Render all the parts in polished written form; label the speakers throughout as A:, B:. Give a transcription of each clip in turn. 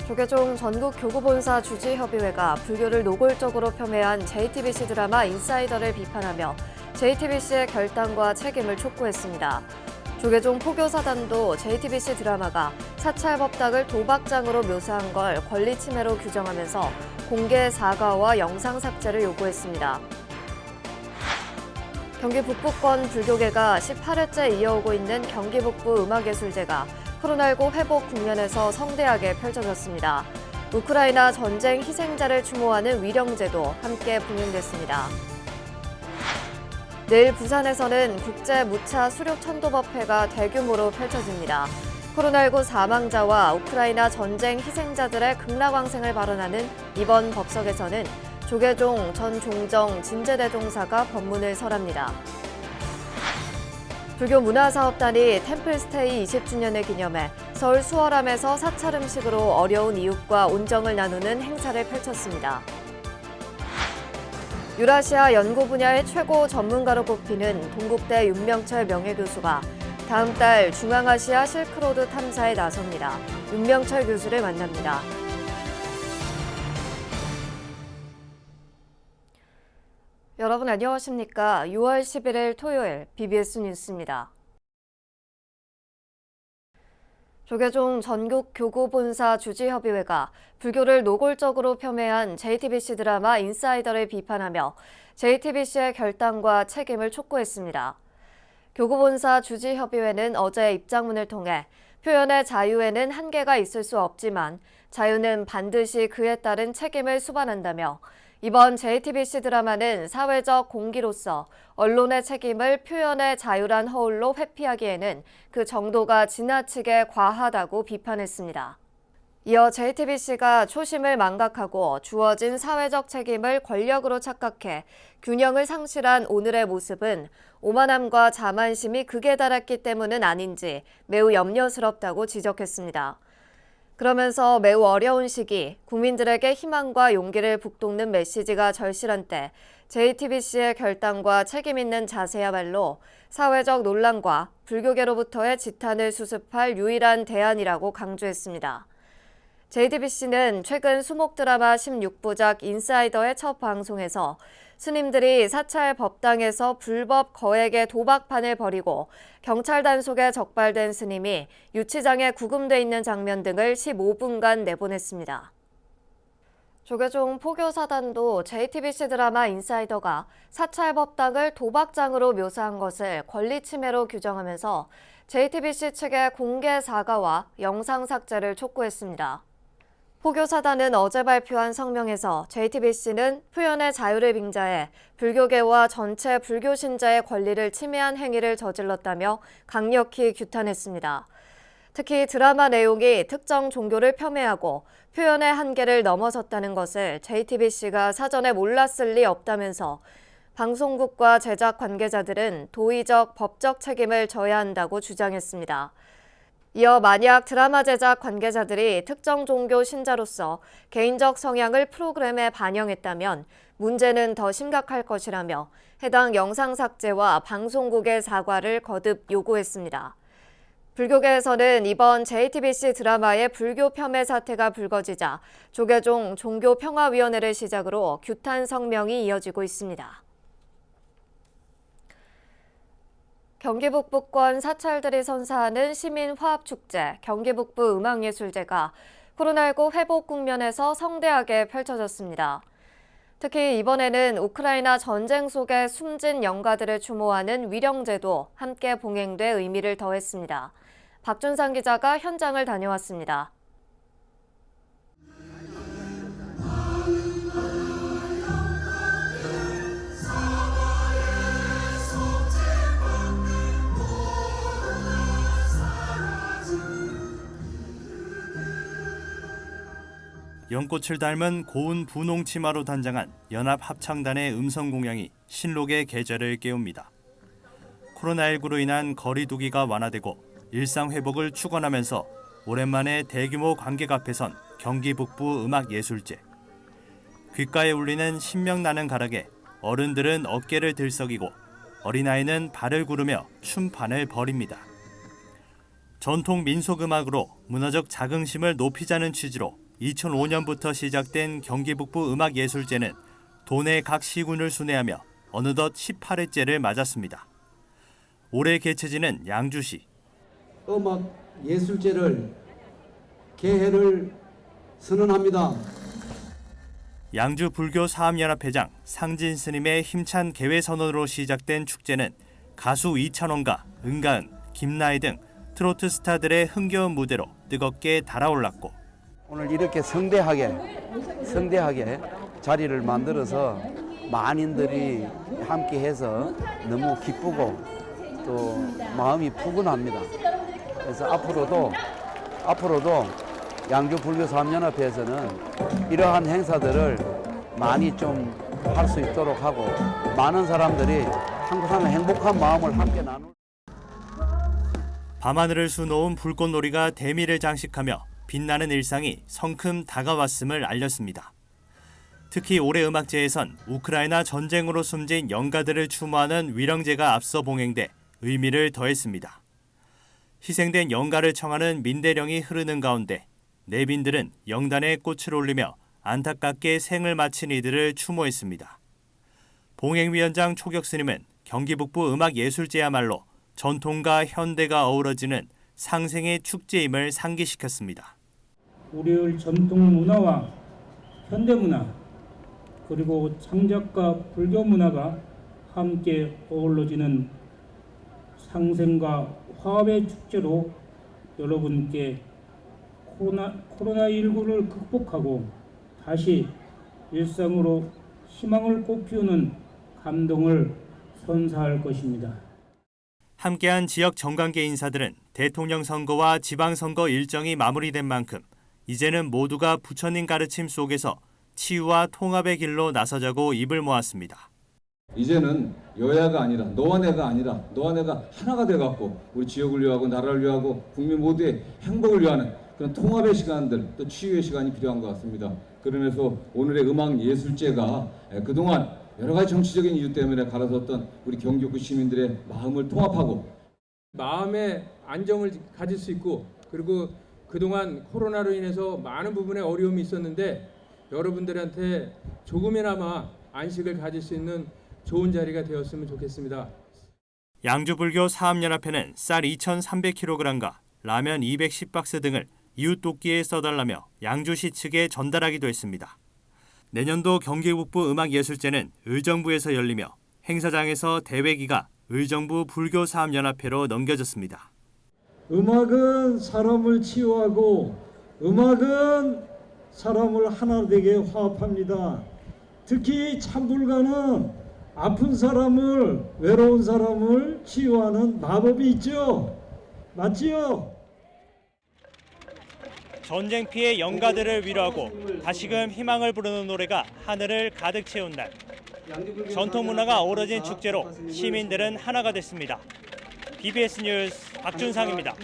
A: 조계종 전국교구본사 주지협의회가 불교를 노골적으로 폄훼한 JTBC 드라마 인사이더를 비판하며 JTBC의 결단과 책임을 촉구했습니다. 조계종 포교사단도 JTBC 드라마가 사찰 법당을 도박장으로 묘사한 걸 권리 침해로 규정하면서 공개 사과와 영상 삭제를 요구했습니다. 경기 북부권 불교계가 18회째 이어오고 있는 경기 북부 음악예술제가 코로나19 회복 국면에서 성대하게 펼쳐졌습니다. 우크라이나 전쟁 희생자를 추모하는 위령제도 함께 봉행됐습니다. 내일 부산에서는 국제 무차 수륙 천도법회가 대규모로 펼쳐집니다. 코로나19 사망자와 우크라이나 전쟁 희생자들의 극락왕생을 발언하는 이번 법석에서는 조계종 전 종정 진제대종사가 법문을 설합니다. 불교문화사업단이 템플스테이 20주년을 기념해 서울 수월함에서 사찰 음식으로 어려운 이웃과 온정을 나누는 행사를 펼쳤습니다. 유라시아 연구 분야의 최고 전문가로 꼽히는 동국대 윤명철 명예교수가 다음 달 중앙아시아 실크로드 탐사에 나섭니다. 윤명철 교수를 만납니다. 여러분 안녕하십니까? 6월 11일 토요일 BBS 뉴스입니다. 조계종 전국교구본사 주지협의회가 불교를 노골적으로 폄훼한 JTBC 드라마 인사이더를 비판하며 JTBC의 결단과 책임을 촉구했습니다. 교구본사 주지협의회는 어제 입장문을 통해 표현의 자유에는 한계가 있을 수 없지만 자유는 반드시 그에 따른 책임을 수반한다며 이번 JTBC 드라마는 사회적 공기로서 언론의 책임을 표현의 자유란 허울로 회피하기에는 그 정도가 지나치게 과하다고 비판했습니다. 이어 JTBC가 초심을 망각하고 주어진 사회적 책임을 권력으로 착각해 균형을 상실한 오늘의 모습은 오만함과 자만심이 극에 달했기 때문은 아닌지 매우 염려스럽다고 지적했습니다. 그러면서 매우 어려운 시기, 국민들에게 희망과 용기를 북돋는 메시지가 절실한 때 JTBC의 결단과 책임 있는 자세야말로 사회적 논란과 불교계로부터의 지탄을 수습할 유일한 대안이라고 강조했습니다. JTBC는 최근 수목 드라마 16부작 인사이더의 첫 방송에서 스님들이 사찰 법당에서 불법 거액의 도박판을 벌이고 경찰 단속에 적발된 스님이 유치장에 구금돼 있는 장면 등을 15분간 내보냈습니다. 조계종 포교사단도 JTBC 드라마 인사이더가 사찰 법당을 도박장으로 묘사한 것을 권리 침해로 규정하면서 JTBC 측의 공개 사과와 영상 삭제를 촉구했습니다. 포교사단은 어제 발표한 성명에서 JTBC는 표현의 자유를 빙자해 불교계와 전체 불교 신자의 권리를 침해한 행위를 저질렀다며 강력히 규탄했습니다. 특히 드라마 내용이 특정 종교를 폄훼하고 표현의 한계를 넘어섰다는 것을 JTBC가 사전에 몰랐을 리 없다면서 방송국과 제작 관계자들은 도의적, 법적 책임을 져야 한다고 주장했습니다. 이어 만약 드라마 제작 관계자들이 특정 종교 신자로서 개인적 성향을 프로그램에 반영했다면 문제는 더 심각할 것이라며 해당 영상 삭제와 방송국의 사과를 거듭 요구했습니다. 불교계에서는 이번 JTBC 드라마의 불교 폄훼 사태가 불거지자 조계종 종교평화위원회를 시작으로 규탄 성명이 이어지고 있습니다. 경기 북부권 사찰들이 선사하는 시민화합축제 경기북부 음악예술제가 코로나19 회복 국면에서 성대하게 펼쳐졌습니다. 특히 이번에는 우크라이나 전쟁 속에 숨진 영가들을 추모하는 위령제도 함께 봉행돼 의미를 더했습니다. 박준상 기자가 현장을 다녀왔습니다.
B: 연꽃을 닮은 고운 분홍 치마로 단장한 연합합창단의 음성 공양이 신록의 계절을 깨웁니다. 코로나19로 인한 거리 두기가 완화되고 일상 회복을 축원하면서 오랜만에 대규모 관객 앞에 선 경기 북부 음악예술제. 귓가에 울리는 신명나는 가락에 어른들은 어깨를 들썩이고 어린아이는 발을 구르며 춤판을 벌입니다. 전통 민속음악으로 문화적 자긍심을 높이자는 취지로 2005년부터 시작된 경기 북부 음악예술제는 도내 각 시군을 순회하며 어느덧 18회째를 맞았습니다. 올해 개최지는 양주시.
C: 음악예술제를 개회를 선언합니다.
B: 양주 불교 사업연합회장 상진 스님의 힘찬 개회 선언으로 시작된 축제는 가수 이찬원과 은가은, 김나혜 등 트로트 스타들의 흥겨운 무대로 뜨겁게 달아올랐고
C: 오늘 이렇게 성대하게 자리를 만들어서 많이들이 함께해서 너무 기쁘고 또 마음이 푸근합니다. 그래서 앞으로도 양주 불교 사업연합회에서는 이러한 행사들을 많이 좀 할 수 있도록 하고 많은 사람들이 항상 행복한 마음을 함께 나눌.
B: 밤하늘을 수놓은 불꽃놀이가 대미를 장식하며 빛나는 일상이 성큼 다가왔음을 알렸습니다. 특히 올해 음악제에선 우크라이나 전쟁으로 숨진 영가들을 추모하는 위령제가 앞서 봉행돼 의미를 더했습니다. 희생된 영가를 청하는 민대령이 흐르는 가운데 내빈들은 영단에 꽃을 올리며 안타깝게 생을 마친 이들을 추모했습니다. 봉행위원장 초격스님은 경기 북부 음악예술제야말로 전통과 현대가 어우러지는 상생의 축제임을 상기시켰습니다.
D: 우리의 전통 문화와 현대 문화 그리고 창작과 불교 문화가 함께 어우러지는 상생과 화합의 축제로 여러분께 코로나19를 극복하고 다시 일상으로 희망을 꽃피우는 감동을 선사할 것입니다.
B: 함께한 지역 정관계 인사들은 대통령 선거와 지방선거 일정이 마무리된 만큼 이제는 모두가 부처님 가르침 속에서 치유와 통합의 길로 나서자고 입을 모았습니다.
E: 이제는 여야가 아니라 너와 내가 하나가 돼갖고 우리 지역을 위하고 나라를 위하고 국민 모두의 행복을 위하는 그런 통합의 시간들 또 치유의 시간이 필요한 것 같습니다. 그러면서 오늘의 음악예술제가 그동안 여러 가지 정치적인 이유 때문에 갈아섰던 우리 경기북부 시민들의 마음을 통합하고
F: 마음의 안정을 가질 수 있고 그리고 그동안 코로나로 인해서 많은 부분에 어려움이 있었는데 여러분들한테 조금이나마 안식을 가질 수 있는 좋은 자리가 되었으면 좋겠습니다.
B: 양주불교 사업연합회는 쌀 2,300kg과 라면 210박스 등을 이웃 돕기에 써달라며 양주시 측에 전달하기도 했습니다. 내년도 경기북부 음악예술제는 의정부에서 열리며 행사장에서 대회기가 의정부 불교사업연합회로 넘겨졌습니다.
G: 음악은 사람을 치유하고 음악은 사람을 하나 되게 화합합니다. 특히 찬불가는 아픈 사람을 외로운 사람을 치유하는 마법이 있죠. 맞지요?
B: 전쟁 피해 영가들을 위로하고 다시금 희망을 부르는 노래가 하늘을 가득 채운 날. 전통 문화가 어우러진 축제로 시민들은 하나가 됐습니다. BBS 뉴스 박준상입니다.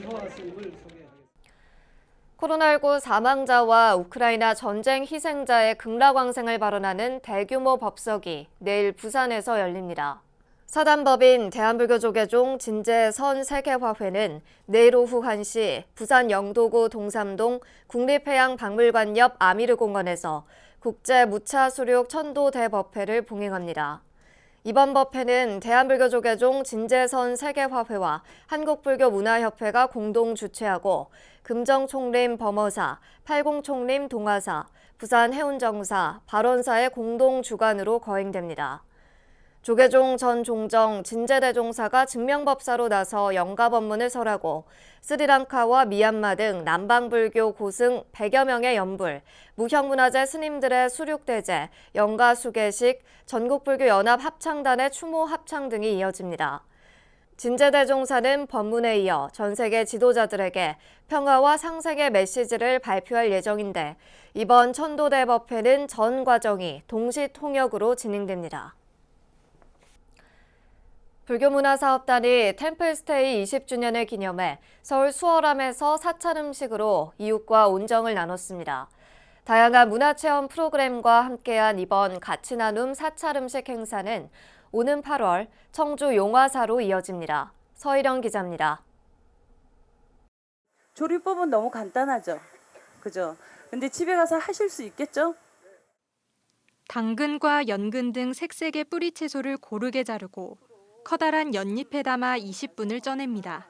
A: 코로나19 사망자와 우크라이나 전쟁 희생자의 극락왕생을 발언하는 대규모 법석이 내일 부산에서 열립니다. 사단법인 대한불교조계종 진제선 세계화회는 내일 오후 1시 부산 영도구 동삼동 국립해양박물관 옆 아미르공원에서 국제무차수륙 천도대법회를 봉행합니다. 이번 법회는 대한불교조계종 진제선 세계화회와 한국불교문화협회가 공동 주최하고 금정총림 범어사, 팔공총림 동아사, 부산해운정사, 발원사의 공동 주관으로 거행됩니다. 조계종 전 종정 진제대종사가 증명법사로 나서 영가 법문을 설하고 스리랑카와 미얀마 등 남방불교 고승 100여 명의 연불, 무형문화재 스님들의 수륙대제, 영가 수계식, 전국불교연합 합창단의 추모 합창 등이 이어집니다. 진제대종사는 법문에 이어 전 세계 지도자들에게 평화와 상생의 메시지를 발표할 예정인데 이번 천도대법회는 전 과정이 동시통역으로 진행됩니다. 불교문화사업단이 템플스테이 20주년을 기념해 서울 수월함에서 사찰 음식으로 이웃과 온정을 나눴습니다. 다양한 문화체험 프로그램과 함께한 이번 같이 나눔 사찰 음식 행사는 오는 8월 청주 용화사로 이어집니다. 서희령 기자입니다.
H: 조리법은 너무 간단하죠. 그죠? 근데 집에 가서 하실 수 있겠죠?
I: 당근과 연근 등 색색의 뿌리 채소를 고르게 자르고 커다란 연잎에 담아 20분을 쪄냅니다.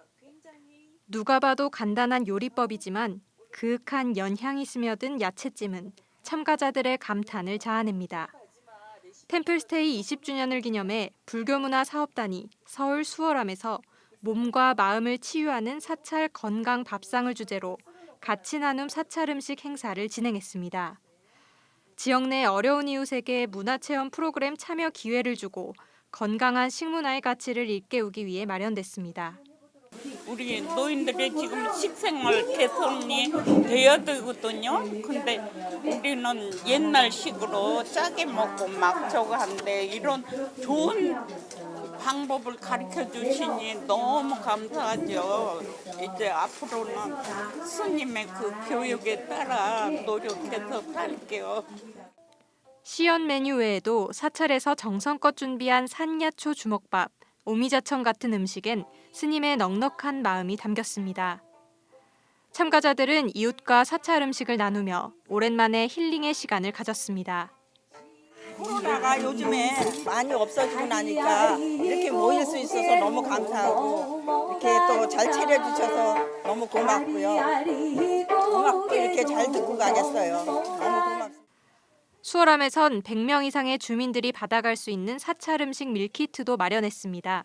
I: 누가 봐도 간단한 요리법이지만 그윽한 연향이 스며든 야채찜은 참가자들의 감탄을 자아냅니다. 템플스테이 20주년을 기념해 불교문화사업단이 서울 수월함에서 몸과 마음을 치유하는 사찰 건강 밥상을 주제로 같이 나눔 사찰 음식 행사를 진행했습니다. 지역 내 어려운 이웃에게 문화체험 프로그램 참여 기회를 주고 건강한 식문화의 가치를 일깨우기 위해 마련됐습니다.
J: 우리 노인들이 지금 식생활 개선이 돼야 되거든요. 근데 우리는 옛날식으로 짜게 먹고 막 저거 한데 이런 좋은 방법을 가르쳐 주시니 너무 감사하죠. 이제 앞으로는 스님의 그 교육에 따라 노력해서 살게요.
I: 시연 메뉴 외에도 사찰에서 정성껏 준비한 산야초 주먹밥, 오미자청 같은 음식엔 스님의 넉넉한 마음이 담겼습니다. 참가자들은 이웃과 사찰 음식을 나누며 오랜만에 힐링의 시간을 가졌습니다.
K: 코로나가 요즘에 많이 없어지고 나니까 이렇게 모일 수 있어서 너무 감사하고 이렇게 또 잘 차려주셔서 너무 고맙고요. 음악도 이렇게 잘 듣고 가겠어요. 너무 고맙습니다.
I: 수월함에선 100명 이상의 주민들이 받아갈 수 있는 사찰 음식 밀키트도 마련했습니다.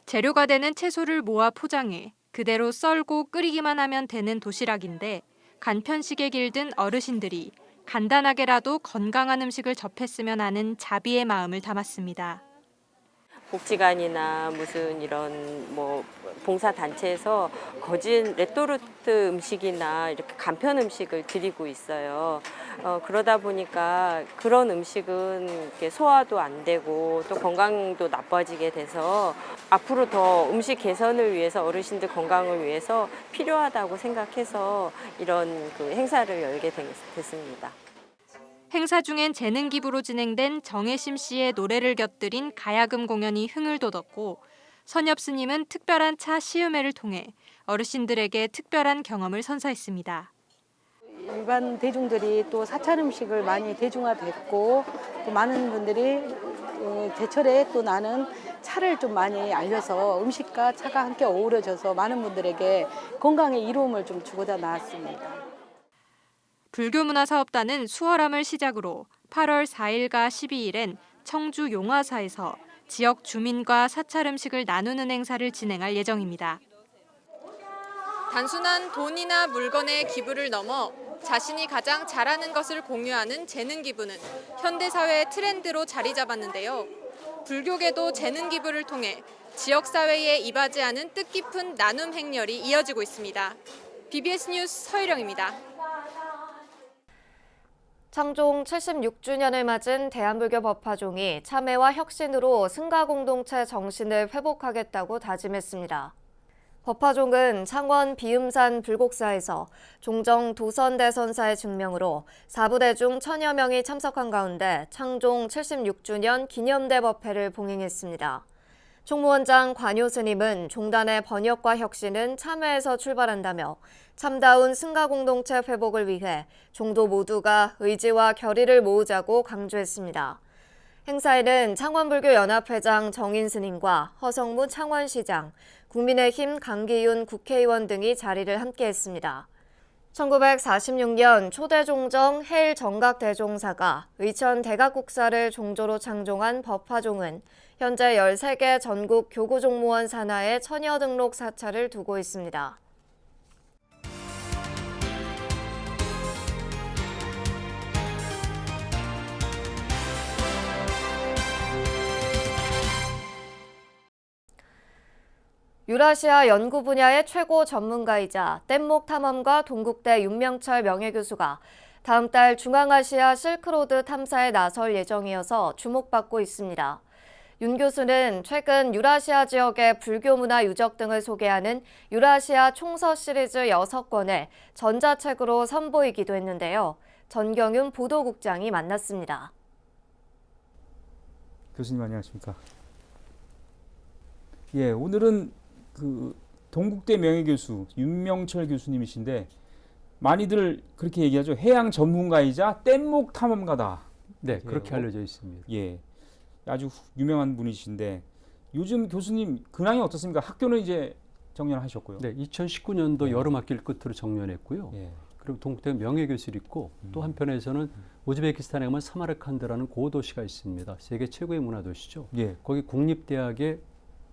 I: 재료가 되는 채소를 모아 포장해 그대로 썰고 끓이기만 하면 되는 도시락인데 간편식에 길든 어르신들이 간단하게라도 건강한 음식을 접했으면 하는 자비의 마음을 담았습니다.
L: 복지관이나 무슨 이런 뭐 봉사 단체에서 거진 레토르트 음식이나 이렇게 간편 음식을 드리고 있어요. 그러다 보니까 그런 음식은 이렇게 소화도 안 되고 또 건강도 나빠지게 돼서 앞으로 더 음식 개선을 위해서 어르신들 건강을 위해서 필요하다고 생각해서 이런 그 행사를 열게 됐습니다.
I: 행사 중엔 재능 기부로 진행된 정혜심 씨의 노래를 곁들인 가야금 공연이 흥을 돋웠고 선엽 스님은 특별한 차 시음회를 통해 어르신들에게 특별한 경험을 선사했습니다.
M: 일반 대중들이 또 사찰 음식을 많이 대중화됐고 또 많은 분들이 제철에 또 나는 차를 좀 많이 알려서 음식과 차가 함께 어우러져서 많은 분들에게 건강의 이로움을 좀 주고자 나왔습니다.
I: 불교문화사업단은 수월함을 시작으로 8월 4일과 12일엔 청주 용화사에서 지역 주민과 사찰 음식을 나누는 행사를 진행할 예정입니다. 단순한 돈이나 물건의 기부를 넘어 자신이 가장 잘하는 것을 공유하는 재능 기부는 현대사회의 트렌드로 자리 잡았는데요. 불교계도 재능 기부를 통해 지역사회에 이바지하는 뜻깊은 나눔 행렬이 이어지고 있습니다. BBS 뉴스 서유령입니다.
A: 창종 76주년을 맞은 대한불교 법화종이 참회와 혁신으로 승가 공동체 정신을 회복하겠다고 다짐했습니다. 법화종은 창원 비음산 불곡사에서 종정 도선대선사의 증명으로 4부대 중 1000여 명이 참석한 가운데 창종 76주년 기념대 법회를 봉행했습니다. 총무원장 관효 스님은 종단의 번역과 혁신은 참회에서 출발한다며 참다운 승가 공동체 회복을 위해 종도 모두가 의지와 결의를 모으자고 강조했습니다. 행사에는 창원불교연합회장 정인 스님과 허성무 창원시장, 국민의힘 강기윤 국회의원 등이 자리를 함께했습니다. 1946년 초대 종정 해일 정각대종사가 의천 대각국사를 종조로 창종한 법화종은 현재 13개 전국 교구종무원 산하에 처녀 등록 사찰을 두고 있습니다. 유라시아 연구 분야의 최고 전문가이자 뗏목 탐험가 동국대 윤명철 명예교수가 다음 달 중앙아시아 실크로드 탐사에 나설 예정이어서 주목받고 있습니다. 윤 교수는 최근 유라시아 지역의 불교 문화 유적 등을 소개하는 유라시아 총서 시리즈 6권을 전자책으로 선보이기도 했는데요. 전경윤 보도국장이 만났습니다.
N: 교수님 안녕하십니까? 예, 오늘은 동국대 명예교수 윤명철 교수님이신데 많이들 그렇게 얘기하죠. 해양 전문가이자 뗏목 탐험가다.
O: 네, 그렇게 알려져 있습니다.
N: 예, 아주 유명한 분이신데 요즘 교수님 근황이 어떻습니까? 학교는 이제 정년하셨고요.
O: 네, 2019년도 여름 학기를 끝으로 정년했고요.
N: 예.
O: 그리고 동국대 명예교수를 있고 또 한편에서는 우즈베키스탄에 가면 사마르칸드라는 고도시가 있습니다. 세계 최고의 문화도시죠.
N: 예.
O: 거기 국립대학의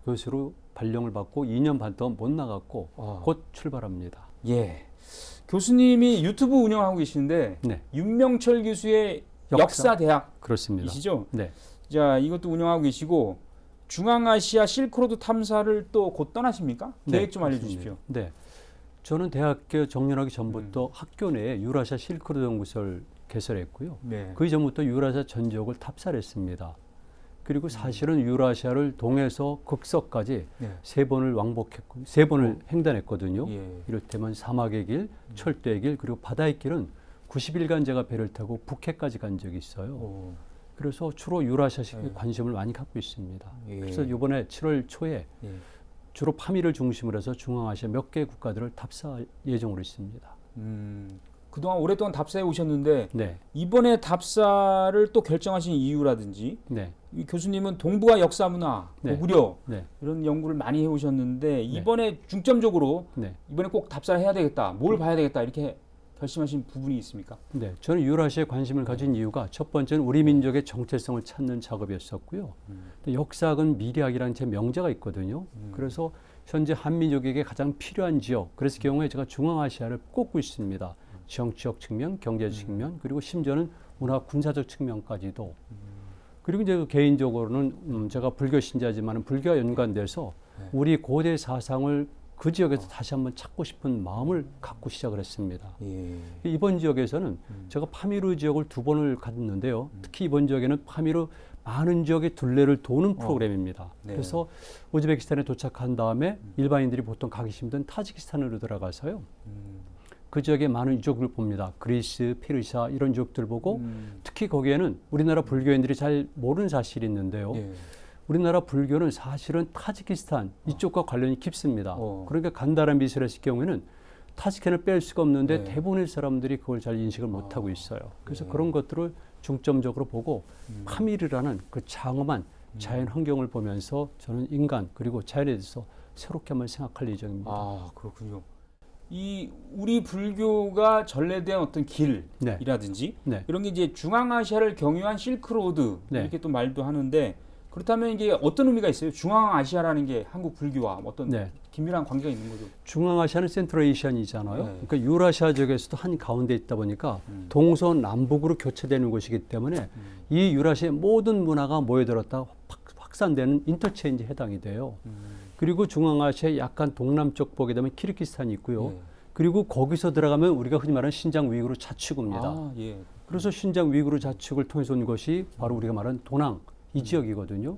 O: 교수로 발령을 받고 2년 반 동안 못 나갔고 곧 출발합니다.
N: 예. 교수님이 유튜브 운영하고 계시는데
O: 네.
N: 윤명철 교수의 역사대학
O: 그렇습니다.
N: 이시죠?
O: 네.
N: 자, 이것도 운영하고 계시고 중앙아시아 실크로드 탐사를 또 곧 떠나십니까? 계획 좀 알려주십시오.
O: 네. 저는 대학교 정년하기 전부터 학교 내에 유라시아 실크로드 연구소를 개설했고요.
N: 네.
O: 그 이전부터 유라시아 전 지역을 탑사를 했습니다. 그리고 사실은 유라시아를 동에서 극서까지
N: 네.
O: 3번을 왕복했고 3번을 횡단했거든요.
N: 예.
O: 이를테면 사막의 길, 철도의 길, 그리고 바다의 길은 90일간 제가 배를 타고 북해까지 간 적이 있어요. 그래서 주로 유라시아식에 관심을 많이 갖고 있습니다.
N: 예.
O: 그래서 이번에 7월 초에
N: 예.
O: 주로 파미를 중심으로 해서 중앙아시아 몇 개 국가들을 탑사할 예정으로 있습니다.
N: 그동안 오랫동안 답사해 오셨는데
O: 네.
N: 이번에 답사를 또 결정하신 이유라든지
O: 네.
N: 이 교수님은 동북아 역사 문화,
O: 네.
N: 고구려
O: 네.
N: 이런 연구를 많이 해오셨는데 이번에 중점적으로
O: 네.
N: 이번에 꼭 답사를 해야 되겠다, 뭘 봐야 되겠다 이렇게 결심하신 부분이 있습니까?
O: 네, 저는 유라시아에 관심을 가진 이유가 첫 번째는 우리 민족의 정체성을 찾는 작업이었었고요. 역사학은 미래학이라는 제 명제가 있거든요. 그래서 현재 한민족에게 가장 필요한 지역, 그래서 경우에 제가 중앙아시아를 꼽고 있습니다. 정치적 측면, 경제적 측면, 그리고 심지어는 문화 군사적 측면까지도. 그리고 이제 개인적으로는 제가 불교 신자지만 불교와 연관돼서 우리 고대 사상을 그 지역에서 다시 한번 찾고 싶은 마음을 갖고 시작을 했습니다. 이번 지역에서는 제가 파미르 지역을 2번을 갔는데요. 특히 이번 지역에는 파미르 많은 지역의 둘레를 도는 프로그램입니다.
N: 네.
O: 그래서 우즈베키스탄에 도착한 다음에 일반인들이 보통 가기 힘든 타지키스탄으로 들어가서요. 그 지역에 많은 유적을 봅니다. 그리스, 페르시아 이런 지역들 보고 특히 거기에는 우리나라 불교인들이 잘 모르는 사실이 있는데요. 우리나라 불교는 사실은 타지키스탄 이쪽과 관련이 깊습니다. 그러니까 간다란 미술을 했을 경우에는 타지키스탄을 뺄 수가 없는데 대부분의 사람들이 그걸 잘 인식을 못하고 있어요. 그래서 그런 것들을 중점적으로 보고 파미르라는 그 장엄한 자연 환경을 보면서 저는 인간 그리고 자연에 대해서 새롭게 한번 생각할 예정입니다.
N: 아, 그렇군요. 이 우리 불교가 전래된 어떤 길이라든지 이런 게 이제 중앙아시아를 경유한 실크로드 이렇게 또 말도 하는데 그렇다면 이게 어떤 의미가 있어요? 중앙아시아라는 게 한국 불교와 어떤 긴밀한 관계가 있는 거죠?
O: 중앙아시아는 센트럴에이션이잖아요. 그러니까 유라시아 지역에서도 한 가운데 있다 보니까 동서남북으로 교체되는 곳이기 때문에 이 유라시아의 모든 문화가 모여들었다 확산되는 인터체인지 해당이 돼요. 그리고 중앙아시아의 약간 동남쪽 보게 되면 키르기스탄이 있고요. 그리고 거기서 들어가면 우리가 흔히 말하는 신장 위구르 자치구입니다. 그래서 신장 위구르 자치구를 통해서 온 것이 바로 우리가 말하는 도낭 이 지역이거든요.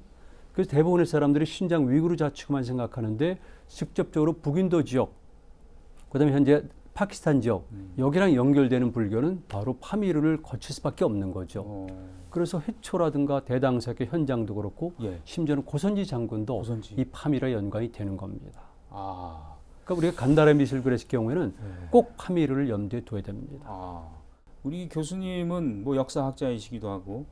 O: 그래서 대부분의 사람들이 신장 위구르 자치구만 생각하는데 직접적으로 북인도 지역, 그다음에 현재 파키스탄 지역 여기랑 연결되는 불교는 바로 파미르를 거칠 수밖에 없는 거죠. 그래서 해초라든가 대당사의 현장도 그렇고 심지어는 고선지 장군도 이 파미르와 연관이 되는 겁니다. 그러니까 우리가 간다라 미술 그랬을 경우에는 꼭 파미르를 염두에 둬야 됩니다.
N: 우리 교수님은 뭐 역사학자이시기도 하고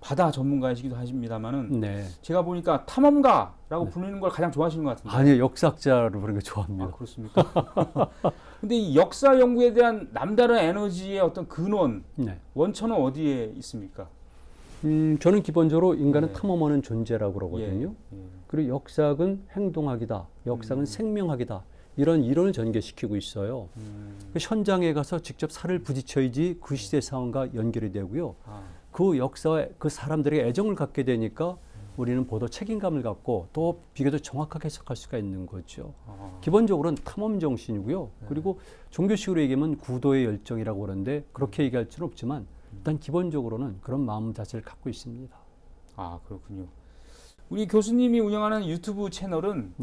N: 바다 전문가이시기도 하십니다만은 제가 보니까 탐험가라고 부르는 걸 가장 좋아하시는 것 같은데.
O: 아니요, 역사학자로 부르는 걸 좋아합니다.
N: 아, 그렇습니까? 근데 이 역사 연구에 대한 남다른 에너지의 어떤 근원, 원천은 어디에 있습니까?
O: 저는 기본적으로 인간은 탐험하는 존재라고 그러거든요. 그리고 역사학은 행동학이다, 역사학은 생명학이다. 이런 이론을 전개시키고 있어요. 현장에 가서 직접 살을 부딪혀야지 그 시대 상황과 연결이 되고요. 그 역사에 그 사람들에게 애정을 갖게 되니까 우리는 보다 책임감을 갖고 또 비교적 정확하게 해석할 수가 있는 거죠. 기본적으로는 탐험 정신이고요. 그리고 종교식으로 얘기하면 구도의 열정이라고 그러는데 그렇게 얘기할 수는 없지만 일단 기본적으로는 그런 마음 자체를 갖고 있습니다.
N: 아, 그렇군요. 우리 교수님이 운영하는 유튜브 채널은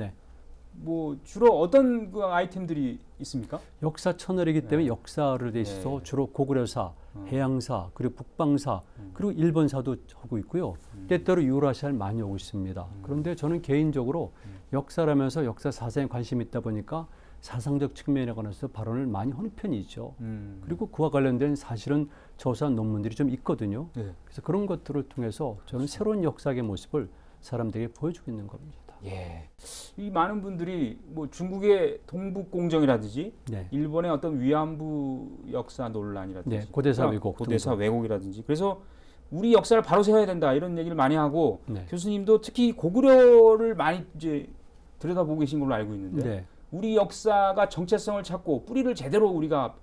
N: 뭐 주로 어떤 그 아이템들이 있습니까?
O: 역사 채널이기 때문에 역사를 돼 있어서 주로 고구려사, 해양사, 그리고 북방사, 그리고 일본사도 하고 있고요. 때때로 유라시아를 많이 오고 있습니다. 그런데 저는 개인적으로 역사라면서 역사 사상에 관심이 있다 보니까 사상적 측면에 관해서 발언을 많이 하는 편이죠. 그리고 그와 관련된 사실은 조사한 논문들이 좀 있거든요.
N: 네.
O: 그래서 그런 것들을 통해서 저는 새로운 역사의 모습을 사람들에게 보여주고 있는 겁니다.
N: 예. 이 많은 분들이 뭐 중국의 동북공정이라든지
O: 네.
N: 일본의 어떤 위안부 역사 논란이라든지
O: 네, 고대사 왜곡
N: 고대사
O: 등등.
N: 왜곡이라든지 그래서 우리 역사를 바로 세워야 된다 이런 얘기를 많이 하고
O: 네.
N: 교수님도 특히 고구려를 많이 이제 들여다보고 계신 걸로 알고 있는데
O: 네.
N: 우리 역사가 정체성을 찾고 뿌리를 제대로 우리가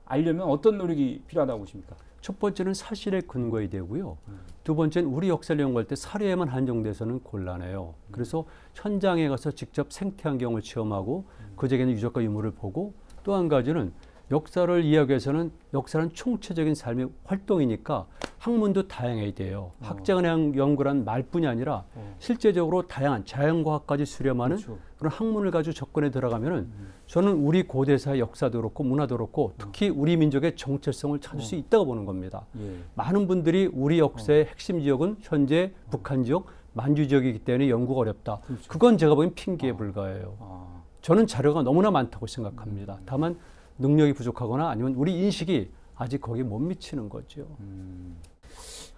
N: 알려면 어떤 노력이 필요하다고 보십니까?
O: 첫 번째는 사실에 근거해야 되고요. 두 번째는 우리 역사를 연구할 때 사례에만 한정돼서는 곤란해요. 그래서 현장에 가서 직접 생태 환경을 체험하고 그 적에는 유적과 유물을 보고 또 한 가지는 역사를 이해하기 위해서는 역사는 총체적인 삶의 활동이니까 학문도 다양해야 돼요. 학자의 연구란 말뿐이 아니라 실제적으로 다양한 자연과학까지 수렴하는
N: 그렇죠.
O: 그런 학문을 가지고 접근에 들어가면은 저는 우리 고대사의 역사도 그렇고 문화도 그렇고 특히 우리 민족의 정체성을 찾을 수 있다고 보는 겁니다.
N: 예.
O: 많은 분들이 우리 역사의 핵심 지역은 현재 북한 지역, 만주 지역이기 때문에 연구가 어렵다.
N: 그렇죠.
O: 그건 제가 보기엔 핑계에 불과해요. 저는 자료가 너무나 많다고 생각합니다. 다만 능력이 부족하거나 아니면 우리 인식이 아직 거기에 못 미치는 거죠.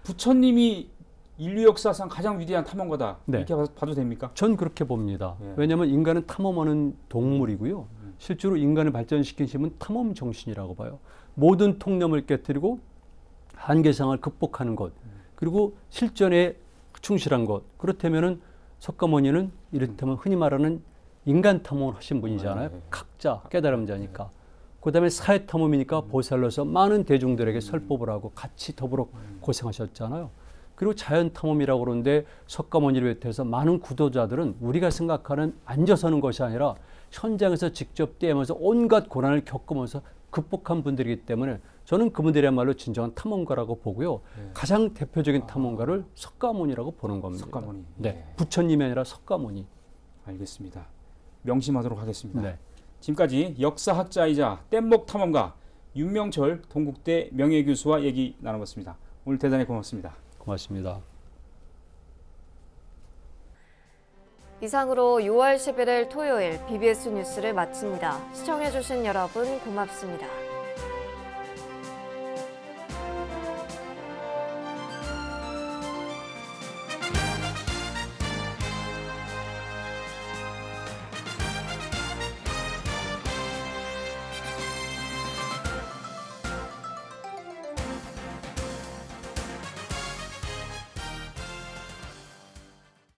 N: 부처님이 인류 역사상 가장 위대한 탐험가다.
O: 네.
N: 이렇게 봐도 됩니까?
O: 전 그렇게 봅니다.
N: 예.
O: 왜냐하면 인간은 탐험하는 동물이고요. 실제로 인간을 발전시킨 힘은 탐험 정신이라고 봐요. 모든 통념을 깨뜨리고 한계상을 극복하는 것, 그리고 실전에 충실한 것. 그렇다면은 석가모니는 이를테면 흔히 말하는 인간 탐험을 하신 분이잖아요. 각자, 깨달음자니까. 그다음에 사회 탐험이니까 보살로서 많은 대중들에게 설법을 하고 같이 더불어 고생하셨잖아요. 그리고 자연 탐험이라고 그러는데 석가모니를 비롯해서 많은 구도자들은 우리가 생각하는 앉아서는 것이 아니라 현장에서 직접 떼면서 온갖 고난을 겪으면서 극복한 분들이기 때문에 저는 그분들이야말로 진정한 탐험가라고 보고요. 가장 대표적인 탐험가를 석가모니라고 보는 겁니다.
N: 석가모니.
O: 네, 부처님이 아니라 석가모니.
N: 알겠습니다. 명심하도록 하겠습니다.
O: 네.
N: 지금까지 역사학자이자 뗏목 탐험가 윤명철 동국대 명예교수와 얘기 나눠봤습니다. 오늘 대단히 고맙습니다.
O: 고맙습니다.
A: 이상으로 6월 11일 토요일 BBS 뉴스를 마칩니다. 시청해주신 여러분 고맙습니다.